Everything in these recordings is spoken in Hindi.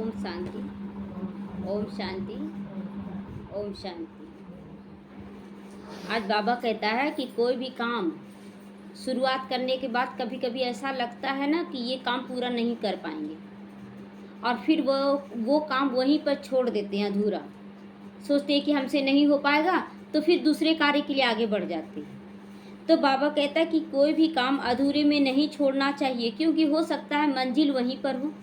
ओम शांति, ओम शांति, ओम शांति। आज बाबा कहता है कि कोई भी काम शुरुआत करने के बाद कभी कभी ऐसा लगता है ना कि ये काम पूरा नहीं कर पाएंगे, और फिर वो काम वहीं पर छोड़ देते हैं अधूरा। सोचते हैं कि हमसे नहीं हो पाएगा, तो फिर दूसरे कार्य के लिए आगे बढ़ जाते हैं। तो बाबा कहता है कि कोई भी काम अधूरे में नहीं छोड़ना चाहिए, क्योंकि हो सकता है मंजिल वहीं पर हो।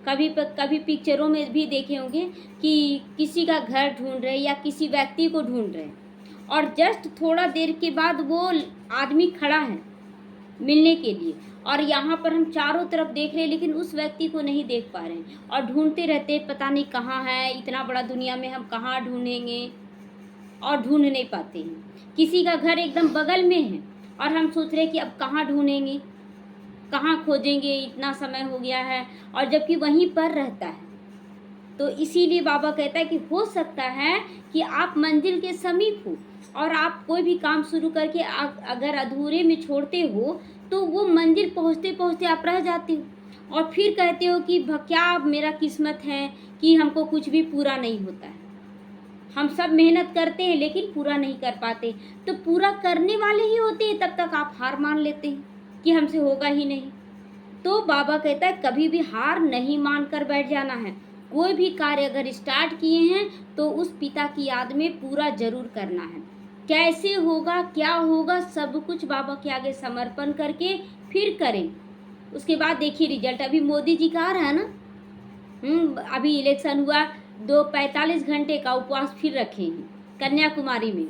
कभी पिक्चरों में भी देखे होंगे कि किसी का घर ढूंढ रहे या किसी व्यक्ति को ढूंढ रहे, और जस्ट थोड़ा देर के बाद वो आदमी खड़ा है मिलने के लिए, और यहाँ पर हम चारों तरफ देख रहे हैं लेकिन उस व्यक्ति को नहीं देख पा रहे हैं, और ढूंढते रहते पता नहीं कहाँ है, इतना बड़ा दुनिया में हम कहाँ ढूंढेंगे, और ढूंढ नहीं पाते हैं। किसी का घर एकदम बगल में है और हम सोच रहे हैं कि अब कहाँ ढूंढेंगे, कहाँ खोजेंगे, इतना समय हो गया है, और जबकि वहीं पर रहता है। तो इसीलिए बाबा कहता है कि हो सकता है कि आप मंजिल के समीप हो और आप कोई भी काम शुरू करके अगर अधूरे में छोड़ते हो तो वो मंजिल पहुँचते पहुँचते आप रह जाते हो, और फिर कहते हो कि क्या मेरा किस्मत है कि हमको कुछ भी पूरा नहीं होता है। हम सब मेहनत करते हैं लेकिन पूरा नहीं कर पाते, तो पूरा करने वाले ही होते हैं, तब तक आप हार मान लेते हैं कि हमसे होगा ही नहीं। तो बाबा कहता है कभी भी हार नहीं मानकर बैठ जाना है। कोई भी कार्य अगर स्टार्ट किए हैं तो उस पिता की याद में पूरा जरूर करना है। कैसे होगा, क्या होगा, सब कुछ बाबा के आगे समर्पण करके फिर करें। उसके बाद देखिए रिजल्ट। अभी मोदी जी का आ रहा है ना, अभी इलेक्शन हुआ, 45 घंटे का उपवास फिर रखे हैं कन्याकुमारी में,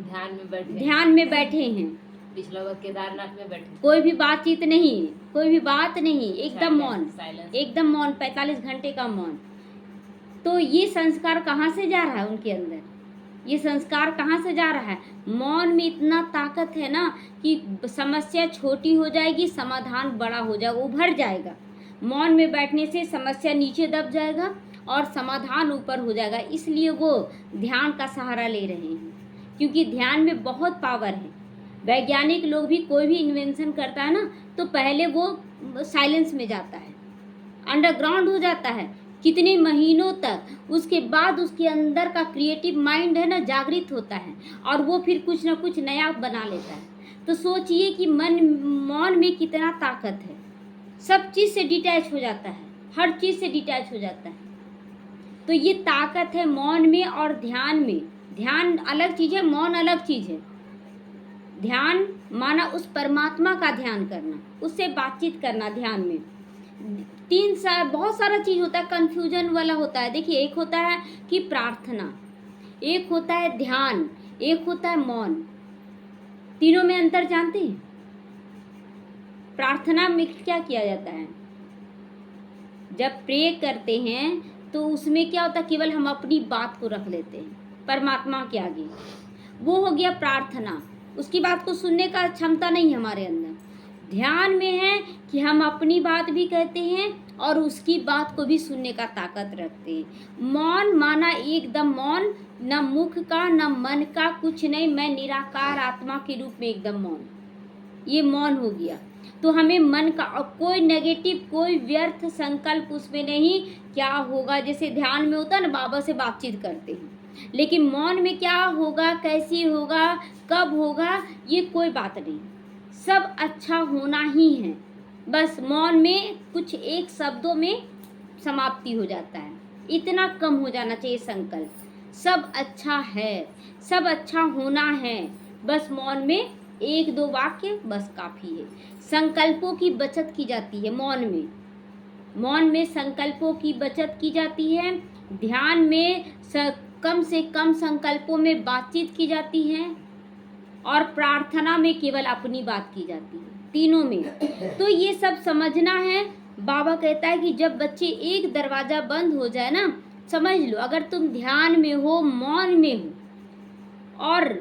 ध्यान में बैठे हैं। पिछला बार केदारनाथ में बैठे, कोई भी बातचीत नहीं, कोई भी बात नहीं, एकदम मौन, एकदम मौन, 45 घंटे का मौन। तो ये संस्कार कहाँ से जा रहा है उनके अंदर, ये संस्कार कहाँ से जा रहा है? मौन में इतना ताकत है ना कि समस्या छोटी हो जाएगी, समाधान बड़ा हो जाएगा, उभर जाएगा। मौन में बैठने से समस्या नीचे दब जाएगा और समाधान ऊपर हो जाएगा। इसलिए वो ध्यान का सहारा ले रहे हैं, क्योंकि ध्यान में बहुत पावर है। वैज्ञानिक लोग भी कोई भी इन्वेंशन करता है ना तो पहले वो साइलेंस में जाता है, अंडरग्राउंड हो जाता है कितने महीनों तक, उसके बाद उसके अंदर का क्रिएटिव माइंड है ना जागृत होता है, और वो फिर कुछ ना कुछ नया बना लेता है। तो सोचिए कि मौन में कितना ताकत है, सब चीज़ से डिटैच हो जाता है, हर चीज़ से डिटैच हो जाता है। तो ये ताकत है मौन में और ध्यान में। ध्यान अलग चीज़ है, मौन अलग चीज़ है। ध्यान माना उस परमात्मा का ध्यान करना, उससे बातचीत करना। ध्यान में बहुत सारा चीज होता है, कंफ्यूजन वाला होता है। देखिए, एक होता है कि प्रार्थना, एक होता है ध्यान, एक होता है मौन। तीनों में अंतर जानते हैं? प्रार्थना में क्या किया जाता है? जब प्रे करते हैं तो उसमें क्या होता है, केवल हम अपनी बात को रख लेते हैं परमात्मा के आगे, वो हो गया प्रार्थना। उसकी बात को सुनने का क्षमता नहीं हमारे अंदर। ध्यान में है कि हम अपनी बात भी कहते हैं और उसकी बात को भी सुनने का ताकत रखते हैं। मौन माना एकदम मौन, न मुख का न मन का कुछ नहीं, मैं निराकार आत्मा के रूप में एकदम मौन, ये मौन हो गया। तो हमें मन का कोई नेगेटिव, कोई व्यर्थ संकल्प उसमें नहीं। क्या होगा, जैसे ध्यान में होता है ना, बाबा से बातचीत करते हैं, लेकिन मौन में क्या होगा, कैसी होगा, कब होगा, ये कोई बात नहीं, सब अच्छा होना ही है। बस मौन में कुछ एक शब्दों में समाप्ति हो जाता है, इतना कम हो जाना चाहिए संकल्प। सब अच्छा है, सब अच्छा होना है, बस मौन में एक दो वाक्य बस काफ़ी है। संकल्पों की बचत की जाती है मौन में, मौन में संकल्पों की बचत की जाती है। ध्यान में कम से कम संकल्पों में बातचीत की जाती है, और प्रार्थना में केवल अपनी बात की जाती है, तीनों में। तो ये सब समझना है। बाबा कहता है कि जब बच्चे एक दरवाज़ा बंद हो जाए ना, समझ लो अगर तुम ध्यान में हो, मौन में हो, और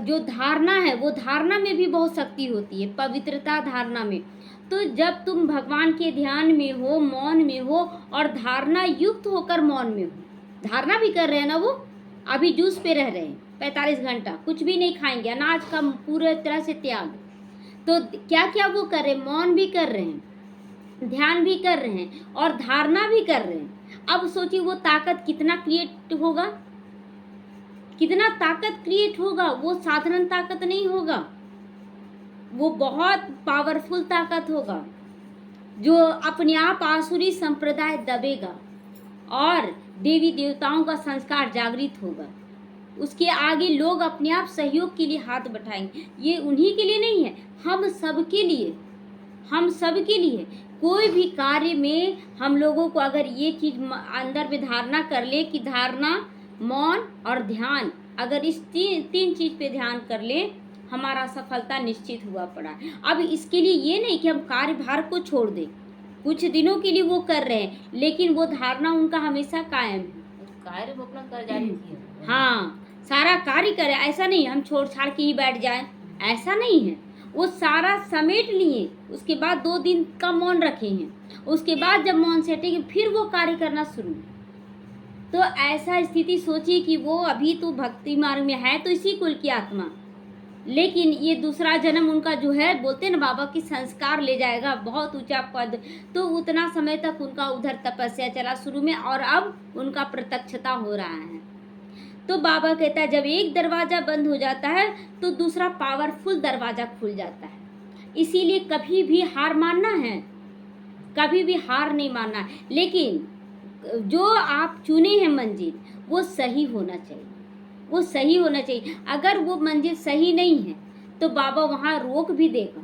जो धारणा है वो धारणा में भी बहुत शक्ति होती है, पवित्रता धारणा में। तो जब तुम भगवान के ध्यान में हो, मौन में हो, और धारणा युक्त होकर मौन में हो, धारणा भी कर रहे हैं ना, वो अभी जूस पे रह रहे हैं 45 घंटा, कुछ भी नहीं खाएंगे, अनाज का पूरे तरह से त्याग। तो क्या क्या वो कर रहे हैं, मौन भी कर रहे हैं, ध्यान भी कर रहे हैं और धारणा भी कर रहे हैं। अब सोचिए वो ताकत कितना क्रिएट होगा, कितना ताकत क्रिएट होगा। वो साधारण ताकत नहीं होगा, वो बहुत पावरफुल ताकत होगा जो अपने आप आसुरी संप्रदाय दबेगा और देवी देवताओं का संस्कार जागृत होगा। उसके आगे लोग अपने आप सहयोग के लिए हाथ बढ़ाएंगे। ये उन्हीं के लिए नहीं है, हम सब के लिए, हम सब के लिए। कोई भी कार्य में हम लोगों को अगर ये चीज अंदर में धारणा कर ले कि धारणा, मौन और ध्यान, अगर इस तीन चीज पे ध्यान कर ले, हमारा सफलता निश्चित हुआ पड़ा है। अब इसके लिए ये नहीं कि हम कार्यभार को छोड़ दें, कुछ दिनों के लिए वो कर रहे हैं, लेकिन वो धारणा उनका हमेशा कायम है। कार्य वो अपना कर जारी किया। हाँ, सारा कार्य करे, ऐसा नहीं हम छोड़ छाड़ के ही बैठ जाए, ऐसा नहीं है। वो सारा समेट लिए, उसके बाद 2 दिन का मौन रखे हैं, उसके बाद जब मौन सेटेंगे फिर वो कार्य करना शुरू। तो ऐसा स्थिति सोचिए कि वो अभी तो भक्ति मार्ग में है, तो इसी कुल की आत्मा, लेकिन ये दूसरा जन्म उनका जो है, बोलते ना बाबा की संस्कार ले जाएगा बहुत ऊंचा पद। तो उतना समय तक उनका उधर तपस्या चला शुरू में, और अब उनका प्रत्यक्षता हो रहा है। तो बाबा कहता है जब एक दरवाजा बंद हो जाता है तो दूसरा पावरफुल दरवाजा खुल जाता है। इसीलिए कभी भी हार मानना है, कभी भी हार नहीं मानना है, लेकिन जो आप चुने हैं मंजिल वो सही होना चाहिए, वो सही होना चाहिए। अगर वो मंजिल सही नहीं है तो बाबा वहाँ रोक भी देगा।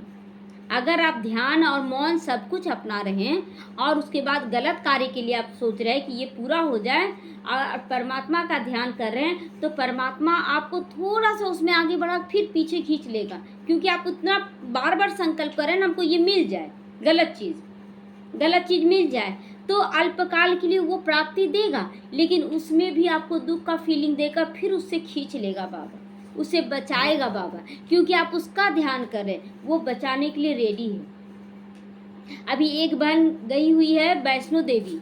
अगर आप ध्यान और मौन सब कुछ अपना रहे हैं और उसके बाद गलत कार्य के लिए आप सोच रहे हैं कि ये पूरा हो जाए और परमात्मा का ध्यान कर रहे हैं, तो परमात्मा आपको थोड़ा सा उसमें आगे बढ़ा फिर पीछे खींच लेगा, क्योंकि आप उतना बार बार संकल्प करें ना हमको ये मिल जाए, गलत चीज़ मिल जाए, तो अल्पकाल के लिए वो प्राप्ति देगा, लेकिन उसमें भी आपको दुख का फीलिंग देकर फिर उससे खींच लेगा बाबा, उसे बचाएगा बाबा, क्योंकि आप उसका ध्यान करें, वो बचाने के लिए रेडी है। अभी एक बहन गई हुई है वैष्णो देवी,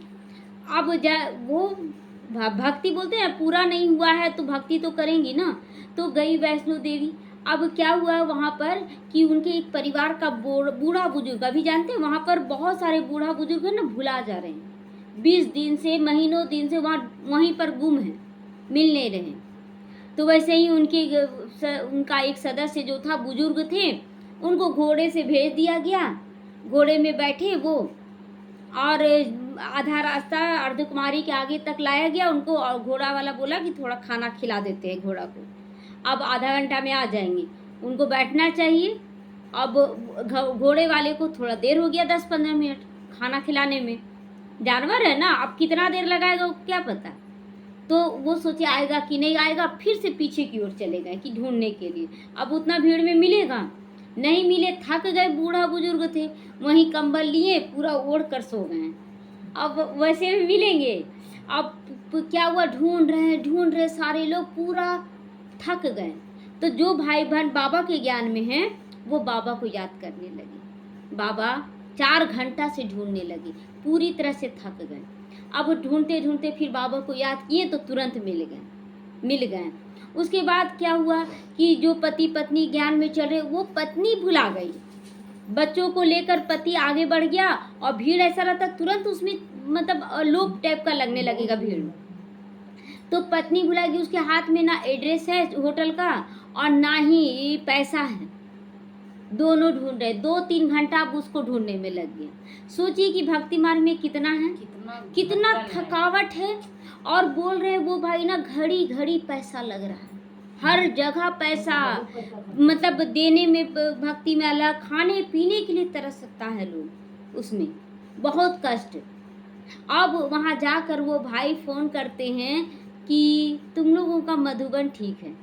अब वो भक्ति बोलते हैं पूरा नहीं हुआ है तो भक्ति तो करेंगी ना, तो गई वैष्णो देवी। अब क्या हुआ वहाँ पर कि उनके एक परिवार का बूढ़ा बुजुर्ग, अभी जानते हैं वहाँ पर बहुत सारे बूढ़ा बुजुर्ग है ना, भुला जा रहे हैं, 20 दिन से, महीनों दिन से वहीं पर गुम है, मिल नहीं रहे। तो वैसे ही उनका एक सदस्य जो था, बुजुर्ग थे, उनको घोड़े से भेज दिया गया। घोड़े में बैठे वो, और आधा रास्ता अर्धकुमारी के आगे तक लाया गया उनको, और घोड़ा वाला बोला कि थोड़ा खाना खिला देते हैं घोड़ा को, अब आधा घंटा में आ जाएंगे, उनको बैठना चाहिए। अब घोड़े वाले को थोड़ा देर हो गया, 10-15 मिनट खाना खिलाने में, जानवर है ना, अब कितना देर लगाएगा वो क्या पता। तो वो सोचे आएगा कि नहीं आएगा, फिर से पीछे की ओर चले गए कि ढूंढने के लिए। अब उतना भीड़ में मिलेगा, नहीं मिले, थक गए, बूढ़ा बुजुर्ग थे, वहीं कंबल लिए पूरा ओढ़ कर सो गए। अब वैसे भी मिलेंगे। अब क्या हुआ, ढूंढ रहे सारे लोग, पूरा थक गए। तो जो भाई बहन बाबा के ज्ञान में हैं वो बाबा को याद करने लगे। बाबा 4 घंटा से ढूंढने लगे, पूरी तरह से थक गए। अब ढूंढते ढूंढते फिर बाबा को याद किए तो तुरंत मिल गए। उसके बाद क्या हुआ कि जो पति पत्नी ज्ञान में चल रहे, वो पत्नी भुला गई, बच्चों को लेकर पति आगे बढ़ गया, और भीड़ ऐसा रहता तुरंत उसमें मतलब लोभ टाइप का लगने लगेगा भीड़। तो पत्नी भुला गई, उसके हाथ में ना एड्रेस है होटल का और ना ही पैसा है, दोनों ढूंढ रहे, 2-3 घंटा अब उसको ढूंढने में लग गया। सोचिए कि भक्ति मार्ग में कितना है, कितना थकावट है। और बोल रहे वो भाई ना, घड़ी घड़ी पैसा लग रहा है, हर जगह पैसा, मतलब देने में भक्ति में अलग, खाने पीने के लिए तरस सकता है लोग, उसमें बहुत कष्ट। अब वहाँ जाकर वो भाई फोन करते हैं कि तुम लोगों का मधुबन ठीक है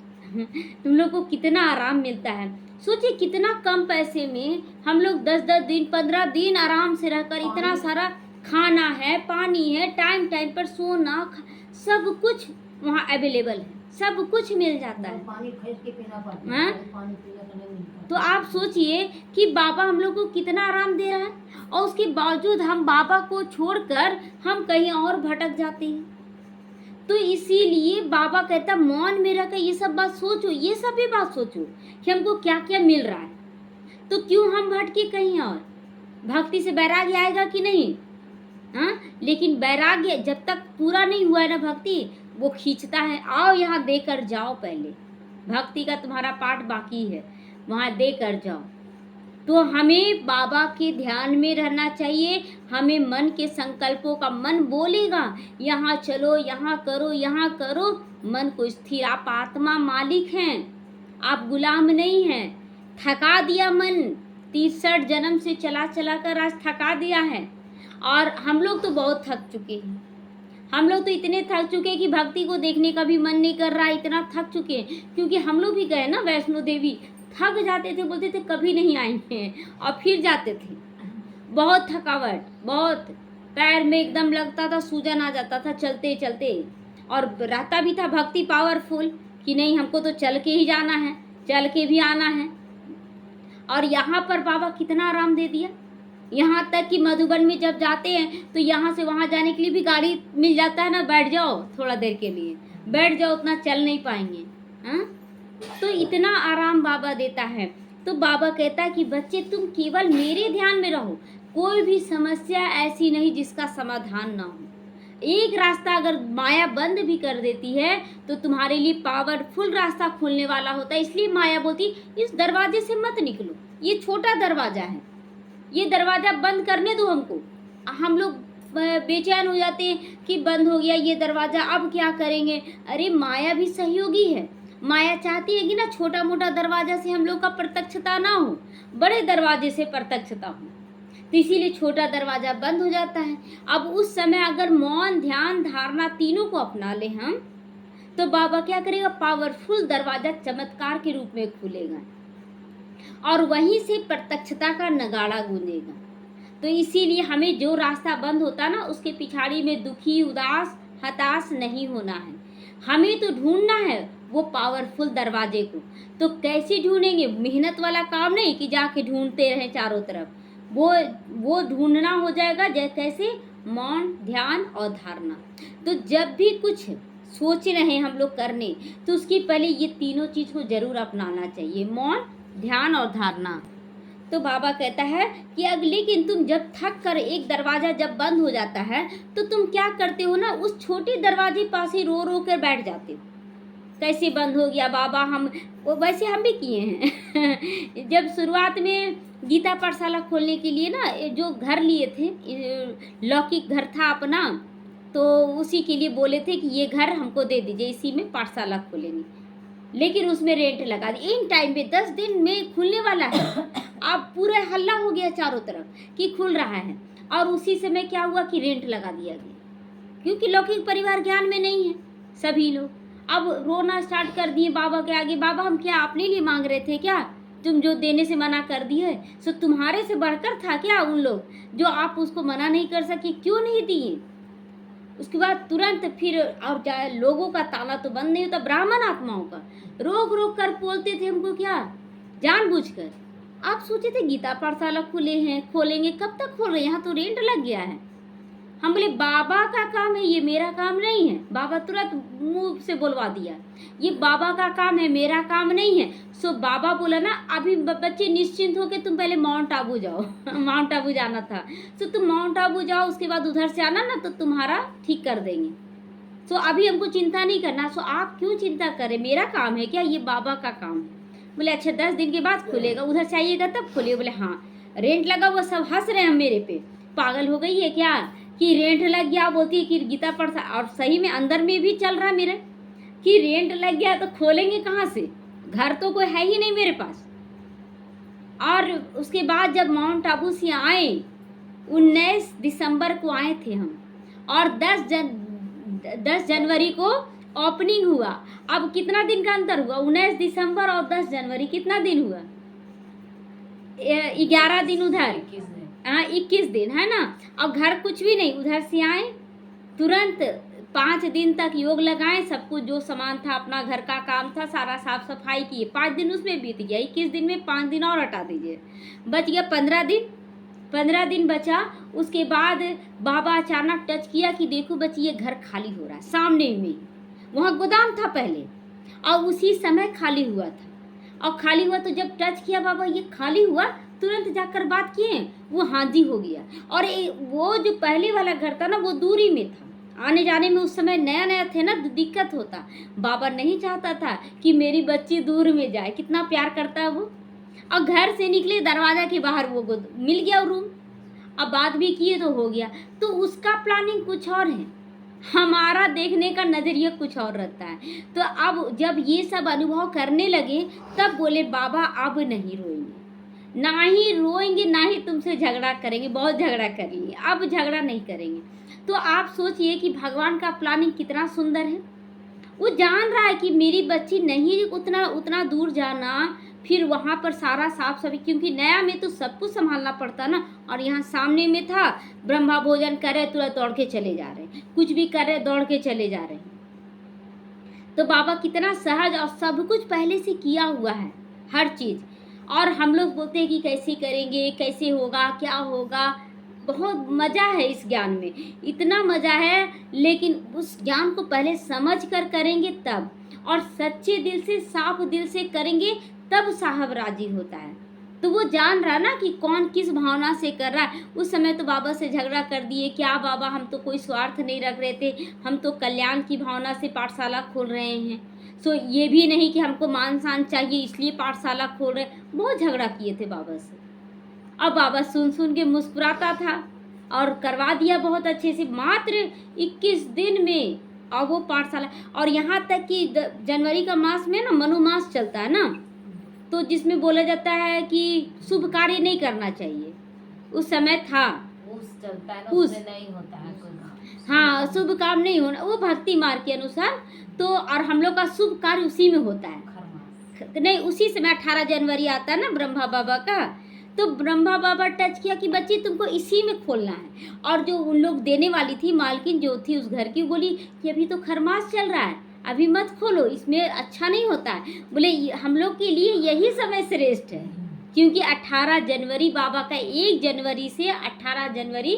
तुम लोग को कितना आराम मिलता है। सोचिए कितना कम पैसे में हम लोग 10-10 दिन 15 दिन आराम से रहकर इतना सारा खाना है, पानी है, टाइम टाइम पर सोना, सब कुछ वहाँ अवेलेबल है, सब कुछ मिल जाता है। पानी खरीद के पीना पड़ता है, पानी पीने का नहीं मिलता। तो आप सोचिए कि बाबा हम लोग को कितना आराम दे रहा है, और उसके बावजूद हम बाबा को छोड़कर हम कहीं और भटक जाते हैं। तो इसीलिए बाबा कहता मौन में रहकर ये सब बात सोचो, ये सब भी बात सोचो कि हमको क्या क्या मिल रहा है, तो क्यों हम भटके कहीं और। भक्ति से वैराग्य आएगा कि नहीं? हाँ, लेकिन वैराग्य जब तक पूरा नहीं हुआ है ना भक्ति, वो खींचता है, आओ यहाँ देकर जाओ, पहले भक्ति का तुम्हारा पाठ बाकी है, वहाँ देकर जाओ। तो हमें बाबा के ध्यान में रहना चाहिए। हमें मन के संकल्पों का, मन बोलेगा यहाँ चलो, यहाँ करो, यहाँ करो, मन को स्थिर, आप आत्मा मालिक हैं, आप गुलाम नहीं हैं। थका दिया मन, 63 जन्म से चला चला कर आज थका दिया है। और हम लोग तो बहुत थक चुके हैं, हम लोग तो इतने थक चुके हैं कि भक्ति को देखने का भी मन नहीं कर रहा, इतना थक चुके हैं। क्योंकि हम लोग भी गए ना वैष्णो देवी, थक जाते थे, बोलते थे कभी नहीं आएंगे, और फिर जाते थे। बहुत थकावट, बहुत पैर में एकदम लगता था, सूजन आ जाता था चलते चलते। और रहता भी था भक्ति पावरफुल कि नहीं, हमको तो चल के ही जाना है, चल के भी आना है। और यहाँ पर बाबा कितना आराम दे दिया, यहाँ तक कि मधुबन में जब जाते हैं तो यहाँ से वहाँ जाने के लिए भी गाड़ी मिल जाता है ना, बैठ जाओ थोड़ा देर के लिए, बैठ जाओ, उतना चल नहीं पाएंगे। हाँ, तो इतना आराम बाबा देता है। तो बाबा कहता है कि बच्चे तुम केवल मेरे ध्यान में रहो, कोई भी समस्या ऐसी नहीं जिसका समाधान ना हो। एक रास्ता अगर माया बंद भी कर देती है तो तुम्हारे लिए पावरफुल रास्ता खुलने वाला होता है। इसलिए माया बोलती इस दरवाजे से मत निकलो, ये छोटा दरवाजा है, ये दरवाजा बंद करने दो हमको। हम लोग बेचैन हो जाते हैं कि बंद हो गया ये दरवाजा, अब क्या करेंगे। अरे माया भी सहयोगी है, माया चाहती है कि ना छोटा मोटा दरवाजा से हम लोग का प्रत्यक्षता ना हो, बड़े दरवाजे से प्रत्यक्षता हो। तो इसीलिए छोटा दरवाजा बंद हो जाता है। अब उस समय अगर मौन, ध्यान, धारणा तीनों को अपना ले हम, तो बाबा क्या करेगा, पावरफुल दरवाजा चमत्कार के रूप में खुलेगा और वहीं से प्रत्यक्षता का नगाड़ा गूंजेगा। तो इसीलिए हमें जो रास्ता बंद होता ना, उसके पिछाड़ी में दुखी, उदास, हताश नहीं होना है। हमें तो ढूंढना है वो पावरफुल दरवाजे को। तो कैसे ढूंढेंगे? मेहनत वाला काम नहीं कि जाके ढूंढते रहें चारों तरफ, वो ढूंढना हो जाएगा कैसे, मौन, ध्यान और धारणा। तो जब भी कुछ सोच रहे हैं हम लोग करने, तो उसकी पहले ये तीनों चीज को जरूर अपनाना चाहिए, मौन, ध्यान और धारणा। तो बाबा कहता है कि लेकिन तुम जब थक कर, एक दरवाजा जब बंद हो जाता है तो तुम क्या करते हो ना, उस छोटे दरवाजे पास ही रो रो कर बैठ जाते हो। कैसे बंद हो गया बाबा, हम वैसे हम भी किए हैं। जब शुरुआत में गीता पाठशाला खोलने के लिए ना जो घर लिए थे, लौकिक घर था अपना, तो उसी के लिए बोले थे कि ये घर हमको दे दीजिए, इसी में पाठशाला खोलेंगे। लेकिन उसमें रेंट लगा दी इन टाइम पे, 10 दिन में खुलने वाला है। अब पूरा हल्ला हो गया चारों तरफ कि खुल रहा है, और उसी समय क्या हुआ कि रेंट लगा दिया गया, क्योंकि लौकिक परिवार ज्ञान में नहीं है सभी लोग। अब रोना स्टार्ट कर दिए बाबा के आगे, बाबा हम क्या अपने लिए मांग रहे थे क्या, तुम जो देने से मना कर दिए, सो तुम्हारे से बढ़कर था क्या उन लोग जो आप उसको मना नहीं कर सके, क्यों नहीं दिए। उसके बाद तुरंत फिर, और लोगों का ताना तो बंद नहीं होता, ब्राह्मण आत्माओं का रोक रोक कर बोलते थे हमको, क्या जानबूझकर। आप सोचे थे गीता पाठशाला खुले हैं, खोलेंगे, कब तक खोल रहे हैं, यहाँ तो रेंट लग गया है। हम बोले बाबा का काम है, ये मेरा काम नहीं है। बाबा तुरंत मुंह से बोलवा दिया, ये बाबा का काम है, मेरा काम नहीं है। सो बाबा बोला ना, अभी बच्चे निश्चिंत होके तुम पहले माउंट आबू जाओ। माउंट आबू जाना था, सो तुम माउंट आबू जाओ, उसके बाद उधर से आना ना, तो तुम्हारा ठीक कर देंगे। सो अभी हमको चिंता नहीं करना। सो आप क्यों चिंता करें, मेरा काम है क्या, ये बाबा का काम है। बोले अच्छा 10 दिन के बाद खुलेगा, उधर से आइएगा तब खोलिए। बोले हाँ, रेंट लगा हुआ, सब हंस रहे हैं मेरे पे, पागल हो गई है क्या कि रेंट लग गया, बोलती है कि गीता पढ़, और सही में अंदर में भी चल रहा मेरे कि रेंट लग गया, तो खोलेंगे कहाँ से, घर तो कोई है ही नहीं मेरे पास। और उसके बाद जब माउंट आबू से आए, 19 दिसंबर को आए थे हम, और 10 जनवरी को ओपनिंग हुआ। अब कितना दिन का अंतर हुआ, 19 दिसंबर और 10 जनवरी, कितना दिन हुआ, 11 दिन उधर, 21 दिन है ना। अब घर कुछ भी नहीं, उधर से आए तुरंत 5 दिन तक योग लगाए, सब कुछ जो सामान था अपना घर का काम था सारा साफ सफाई किए, 5 दिन उसमें बीत गया। 21 दिन में 5 दिन और हटा दीजिए, बच गया 15 दिन। 15 दिन बचा। उसके बाद बाबा अचानक टच किया कि देखो बच्ची ये घर खाली हो रहा है, सामने में वहाँ गोदाम था पहले, और उसी समय खाली हुआ था। और खाली हुआ तो जब टच किया बाबा ये खाली हुआ, तुरंत जाकर बात किए, वो हाँ जी हो गया। और वो जो पहले वाला घर था ना, वो दूरी में था, आने जाने में उस समय नया नया थे ना, दिक्कत होता। बाबा नहीं चाहता था कि मेरी बच्ची दूर में जाए, कितना प्यार करता है वो। और घर से निकले, दरवाजा के बाहर वो मिल गया रूम, अब बात भी किए तो हो गया। तो उसका प्लानिंग कुछ और है, हमारा देखने का नज़रिया कुछ और रहता है। तो अब जब ये सब अनुभव करने लगे, तब बोले बाबा अब नहीं रोएंगे, ना ही रोएंगे, ना ही तुमसे झगड़ा करेंगे, बहुत झगड़ा कर लिए, अब झगड़ा नहीं करेंगे। तो आप सोचिए कि भगवान का प्लानिंग कितना सुंदर है। वो जान रहा है कि मेरी बच्ची नहीं उतना दूर जाना, फिर वहाँ पर सारा साफ सफाई, क्योंकि नया में तो सब कुछ संभालना पड़ता ना। और यहाँ सामने में था, ब्रह्मा भोजन करे तुरंत दौड़ के चले जा रहे, कुछ भी करे दौड़ के चले जा रहे। तो बाबा कितना सहज, और सब कुछ पहले से किया हुआ है हर चीज़। और हम लोग बोलते हैं कि कैसे करेंगे, कैसे होगा, क्या होगा। बहुत मज़ा है इस ज्ञान में, इतना मज़ा है। लेकिन उस ज्ञान को पहले समझ कर करेंगे तब, और सच्चे दिल से, साफ दिल से करेंगे तब साहब राजी होता है। तो वो जान रहा ना कि कौन किस भावना से कर रहा है। उस समय तो बाबा से झगड़ा कर दिए, क्या बाबा हम तो कोई स्वार्थ नहीं रख रहे थे, हम तो कल्याण की भावना से पाठशाला खोल रहे हैं। सो ये भी नहीं कि हमको मान शान चाहिए इसलिए पाठशाला खोल रहे। बहुत झगड़ा किए थे बाबा से। अब बाबा सुन सुन के मुस्कुराता था और करवा दिया बहुत अच्छे से, मात्र 21 दिन में। और वो पाठशाला, और यहाँ तक कि जनवरी का मास में ना मनुमास चलता है ना, तो जिसमें बोला जाता है कि शुभ कार्य नहीं करना चाहिए। उस समय था उस चलता है ना, उस उसमें नहीं होता है कोई काम। हाँ, शुभ काम नहीं होना, वो भक्ति मार्ग के अनुसार। तो और हम लोग का शुभ कार्य उसी में होता है। खरमास नहीं, उसी समय 18 जनवरी आता है ना ब्रह्मा बाबा का। तो ब्रह्मा बाबा टच किया कि बच्ची तुमको इसी में खोलना है। और जो उन लोग देने वाली थी, मालकिन जो थी उस घर की, बोली कि अभी तो खरमास चल रहा है, अभी मत खोलो, इसमें अच्छा नहीं होता है। बोले हम लोग के लिए यही समय श्रेष्ठ है, क्योंकि 18 जनवरी बाबा का 1 जनवरी से 18 जनवरी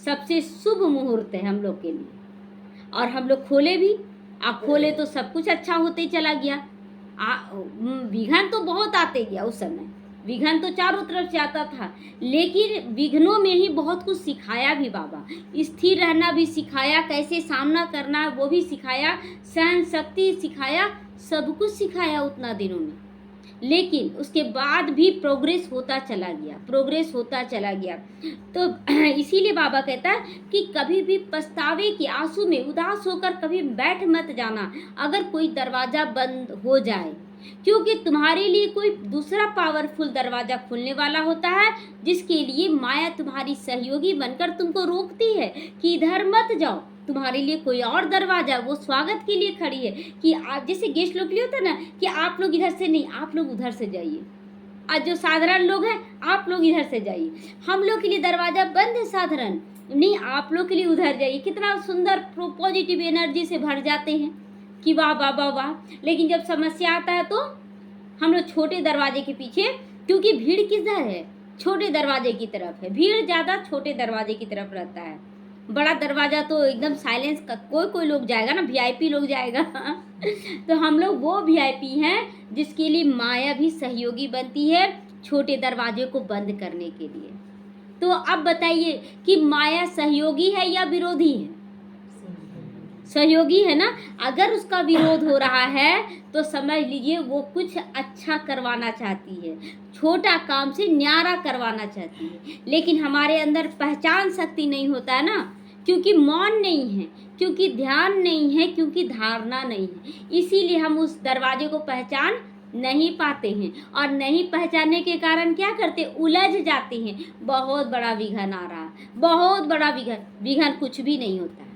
सबसे शुभ मुहूर्त है हम लोग के लिए। और हम लोग खोले भी, खोले तो सब कुछ अच्छा होते चला गया। विघ्न तो बहुत आते गया उस समय, विघ्न तो चारों तरफ से आता था, लेकिन विघ्नों में ही बहुत कुछ सिखाया भी बाबा। स्थिर रहना भी सिखाया, कैसे सामना करना है वो भी सिखाया, सहन शक्ति सिखाया, सब कुछ सिखाया उतना दिनों में। लेकिन उसके बाद भी प्रोग्रेस होता चला गया, प्रोग्रेस होता चला गया। तो इसीलिए बाबा कहता है कि कभी भी पछतावे के आंसू में उदास होकर कभी बैठ मत जाना अगर कोई दरवाज़ा बंद हो जाए, क्योंकि तुम्हारे लिए कोई दूसरा पावरफुल दरवाज़ा खुलने वाला होता है, जिसके लिए माया तुम्हारी सहयोगी बनकर तुमको रोकती है कि इधर मत जाओ। तुम्हारे लिए कोई और दरवाजा वो स्वागत के लिए खड़ी है कि आप जैसे गेस्ट लोग के लिए होता है ना कि आप लोग इधर से नहीं, आप लोग उधर से जाइए। आज जो साधारण लोग हैं आप लोग इधर से जाइए, हम लोग के लिए दरवाज़ा बंद है साधारण नहीं, आप लोग के लिए उधर जाइए। कितना सुंदर पॉजिटिव एनर्जी से भर जाते हैं कि वाह वाह वाह वाह। लेकिन जब समस्या आता है तो हम लोग छोटे दरवाजे के पीछे, क्योंकि भीड़ किधर है, छोटे दरवाजे की तरफ है, भीड़ ज़्यादा छोटे दरवाजे की तरफ रहता है। बड़ा दरवाज़ा तो एकदम साइलेंस का, कोई लोग जाएगा ना, वीआईपी लोग जाएगा तो हम लोग वो वीआईपी हैं जिसके लिए माया भी सहयोगी बनती है छोटे दरवाजे को बंद करने के लिए। तो अब बताइए कि माया सहयोगी है या विरोधी है? सहयोगी है ना। अगर उसका विरोध हो रहा है तो समझ लीजिए वो कुछ अच्छा करवाना चाहती है, छोटा काम से न्यारा करवाना चाहती है। लेकिन हमारे अंदर पहचान शक्ति नहीं होता है ना, क्योंकि मौन नहीं है, क्योंकि ध्यान नहीं है, क्योंकि धारणा नहीं है, इसीलिए हम उस दरवाजे को पहचान नहीं पाते हैं। और नहीं पहचानने के कारण क्या करते, उलझ जाते हैं। बहुत बड़ा विघ्न आ रहा है, बहुत बड़ा विघ्न कुछ भी नहीं होता है,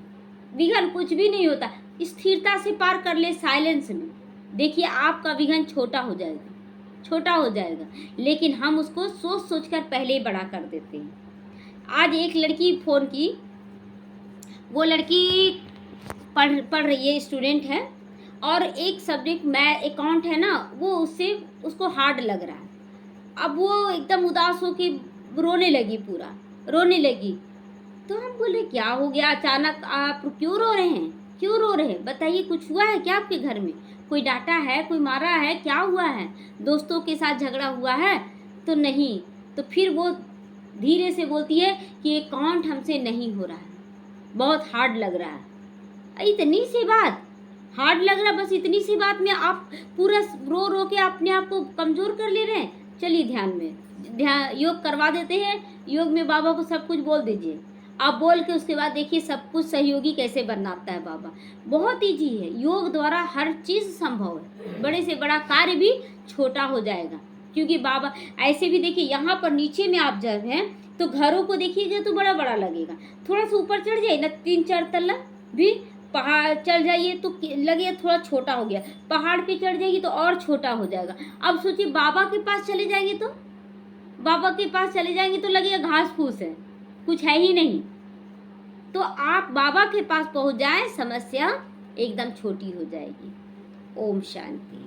विघ्न कुछ भी नहीं होता। स्थिरता से पार कर ले, साइलेंस में, देखिए आपका विघ्न छोटा हो जाएगा, छोटा हो जाएगा। लेकिन हम उसको सोच सोच कर पहले ही बड़ा कर देते हैं। आज एक लड़की फ़ोन की, वो लड़की पढ़ रही है, स्टूडेंट है, और एक सब्जेक्ट अकाउंट है ना, वो उसको हार्ड लग रहा है। अब वो एकदम उदास हो के रोने लगी, पूरा रोने लगी। तो हम बोले क्या हो गया अचानक, आप क्यों रो रहे हैं, क्यों रो रहे हैं, बताइए कुछ हुआ है क्या आपके घर में, कोई डांटा है, कोई मारा है, क्या हुआ है, दोस्तों के साथ झगड़ा हुआ है? तो नहीं, तो फिर वो धीरे से बोलती है कि ये काउंट हमसे नहीं हो रहा है, बहुत हार्ड लग रहा है। इतनी सी बात हार्ड लग रहा, बस इतनी सी बात में आप पूरा रो रो के अपने आप को कमजोर कर ले रहे हैं। चलिए ध्यान योग करवा देते हैं। योग में बाबा को सब कुछ बोल दीजिए। आप बोल के उसके बाद देखिए सब कुछ सहयोगी कैसे बनाता है बाबा। बहुत ईजी है, योग द्वारा हर चीज़ संभव है। बड़े से बड़ा कार्य भी छोटा हो जाएगा, क्योंकि बाबा ऐसे भी देखिए यहाँ पर नीचे में आप जब हैं तो घरों को देखिएगा तो बड़ा बड़ा लगेगा। थोड़ा सा ऊपर चढ़ जाइए ना, 3-4 तल्ला भी पहाड़ चढ़ जाइए तो लगे थोड़ा छोटा हो गया। पहाड़ पे चढ़ जाएगी तो और छोटा हो जाएगा। अब सोचिए बाबा के पास चले जाएंगे तो लगेगा घास फूस है, कुछ है ही नहीं। तो आप बाबा के पास पहुंच जाए, समस्या एकदम छोटी हो जाएगी। ओम शांति।